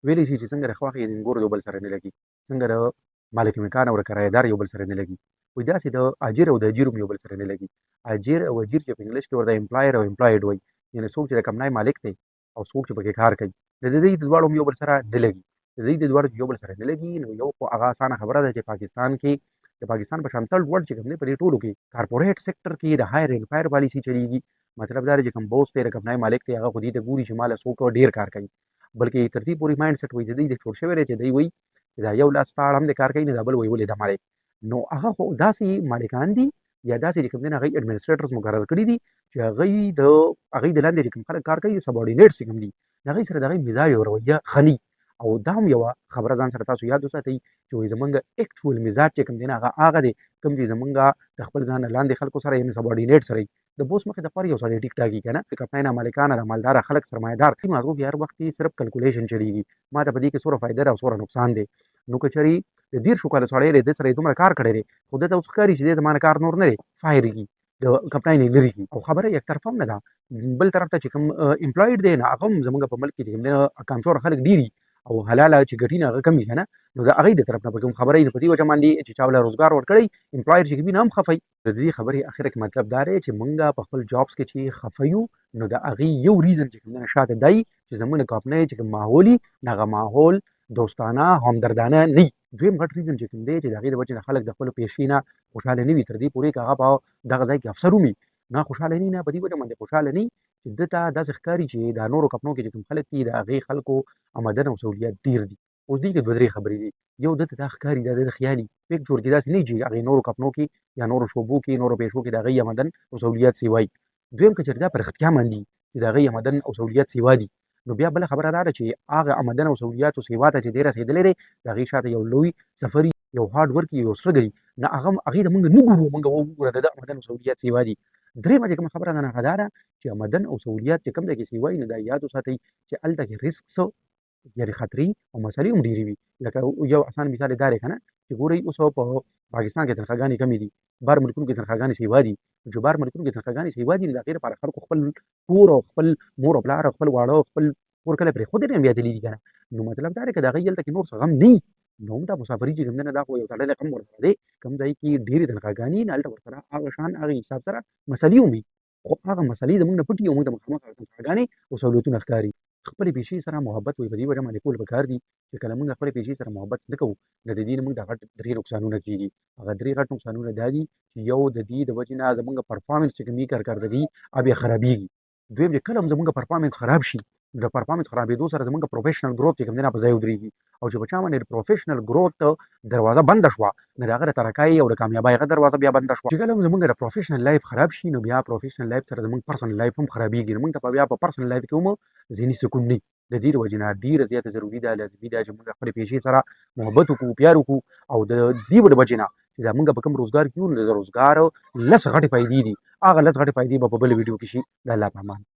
ویلی شي چې څنګه د خوښې د انګورو یو بل سره نه لګي، څنګه د مالک مکان او د کرایه‌دار یو بل سره نه لګي، وایي داسې د اجیر او د اجیر هم یو بل سره نه لګي. اجیر او اجیر چې په انګلیش کې ورته امپلایر او امپلایډ وایي، یعنې څوک چې د کمپنۍ مالک دی او څوک چې پکې کار کوي، د دې د دواړو هم یو بل سره نه لګي. د دې د دواړو یو بل سره نه لګي، نو یو خو هغه اسانه خبره ده چې پاکستان کې د پاکستان په شان تل ورډ چې کوم دی په دې ټولو کې کارپوریټ سېکټر کې د هایر اینډ فایر پالیسي چلیږي. مطلب دا دی چې کوم بوس دی د کمپنۍ مالک دی هغه خو دې ته ګوري چې ما له څوک ډېر کار کوي، بلکې تر دې پورې مایند سیټ وایي د دوی د جوړ شوی دی چې دوی وایي چې دا یو لاس تا اړم دی کار کوي نو دا بل وایي ولې دا مالک. نو هغه خو داسې مالکان دي یا داسې چې کوم دی هغوی اډمنسټریټرز مقرر کړي دي چې هغوی د لاندې چې کوم خلک کار کوي سبارډینیټس چې کوم دي د هغوی سره د هغوی مزاج او رویه ښه نه. او دا هم یوه خبره ځان سره تاسو یاد وساتئ چې وایي زمونږ اکچوال مزاج چې کوم دی هغه هغه دی کوم چې زمونږ د خپل ځان نه لاندې خلکو سره یعنې سبارډینیټ سره د بوس مخې دپاره یو سړی ټیک ټاک وي که نه د کمپنۍ نه مالکان را مالداره خلک سرمایه‌دار مغزو کې هر وخت کې صرف کلکولیشن چلیږي ما ته په دې کې څومره فایده ده او څومره نقصان دی. نو که چېرې د 13 کاله سړی دی ده سره یې دومره کار کړی دی خو ده ته اوس ښکاري چې دې زما نه کار نور نه دی فایر کړي د کمپنۍ نه لرې کړي او خبره یک طرفه هم نه ده. بل طرف ته چې کوم امپلایډ دی نو هغه هم زموږ په ملک کې چې کوم دی کمزوره خلک ډېر دي او حلاله چې ګټي نه هغه کم وي که نه نو د هغوی د طرف نه به کوم خبره وي نو په دې وجه باندې چې چا له روزګار ورکړی امپلایډ چې وي نه هم خفه وي. د دې خبرې اخره کې مطلب دا دی چې مونږ په خپل جابس کې چې خفه یو نو د هغې یو ریزن چې کوم دی شاته دی چې زموږ د کمپنۍ چې کوم ماحول وي هغه ماحول دوستانه همدردانه نه وي. دویم غټ ریزن چې کوم دی چې د هغې د وجې نه خلک د خپلو پیسې نه خوشحاله نه وي تر دې پورې که هغه په دغه ځای کې افسر هم وي نه خوشحاله نه نه په دې وجه باندې خوشحاله نه چې ده ته داسې ښکاري چې دا نورو کمپنو کې چې کوم خلک دي د هغې خلکو آمدن او سهولیت ډېر دي. اوس دې کې دوه درې خبرې دي یو ده ته دا ښکاري دا د خیالي پکچر کې داسې نه وي چې هغې نورو کمپنو کې یا نورو شعبو کې نورو پیسو کې د هغوی آمدن او سهولیت سیوا وي. دویم که چېرې دا په رښتیا باندې چې د هغوی آمدن او سهولیت سیوا دي نو بیا بله خبره دا ده چې هغه آمدن او سهولیاتو سیوا ته چې دی رسېدلی دی د هغې شاته یو لوی سفر یو هارډ ورک یو سټرګل نه هغې ته مونږ نه ګورو مونږ وګوره د ده آمدن او سهولیت سیوا دي. درېیمه چې کومه خبره ده هغه دا ده چې آمدن او سهولیات چې کوم ځای کې سیوا وي نو دا یاد وساتئ چې هلته کې رسکس یعنې خطرې او مسلې هم ډېرې وي. لکه یو اسان مثال یې دا دی که نه چې ګورئ اوس په پاکستان کې تنخواګانې کمې دي بهر ملکونو کې تنخواګانې سیوا دي چې بهر ملکونو کې تنخواګانې سیوا دي نو د هغې لپاره خلکو خپل کور او خپل مور او پلار او خپل واړه او خپل کور کله پرېښودی دی بیا تللي دي که نه نو مطلب دا دی که د هغوی هلته کې نور څه غم نه وي نو هم دا مسافري چې کوم دی نه دا خو یو تړلی رقم ورسره دی کوم ځای کې ډېرې تنخواګانې نه هلته ورسره هغه شان هغه حساب سره مسلې هم وي خو هغه مسلې زموږ نه پټي او موږ ته مخامخ هغه تنخواګانې او سهولتونه ښکاري. خپلې پیسې سره محبت وایي په دې وجه باندې کول پکار دي چې کله موږ خپلې پیسې سره محبت نه کوو نو د دې نه موږ ته غټ درې نقصانونه کېږي. هغه درې غټ نقصانونه دا دي چې یو د دې د وجې نه زموږ پرفارمنس چې کوم وي کارکردګي بیا خرابېږي. دویم چې کله هم زموږ پرفارمنس خراب شي نو د پرفارمنس خرابېدو سره زموږ پروفیشنل ګروت چې کوم دی نه په ځای ودرېږي او چې په چا باندې د پروفیشنل ګروت دروازه بنده شوه نو د هغه د ترقۍ او د کامیابۍ هغه دروازه بیا بنده شوه. چې کله هم زموږ د پروفیشنل لایف خراب شي نو بیا پروفیشنل لایف سره زموږ پرسنل لایف هم خرابېږي نو موږ ته بیا په پرسنل لایف کې هم ذهني سکون نه وي. د دې د وجې نه ډېره زیاته ضروري ده لازمي ده چې موږ خپلې پیسې سره محبت وکړو پیار وکړو او د دې د وجې نه چې دا موږ په کوم روزګار کې یو نو د روزګار لس غټې فایدې دي هغه لس غټې فایدې به په بله ویډیو کې شي د الله په امان.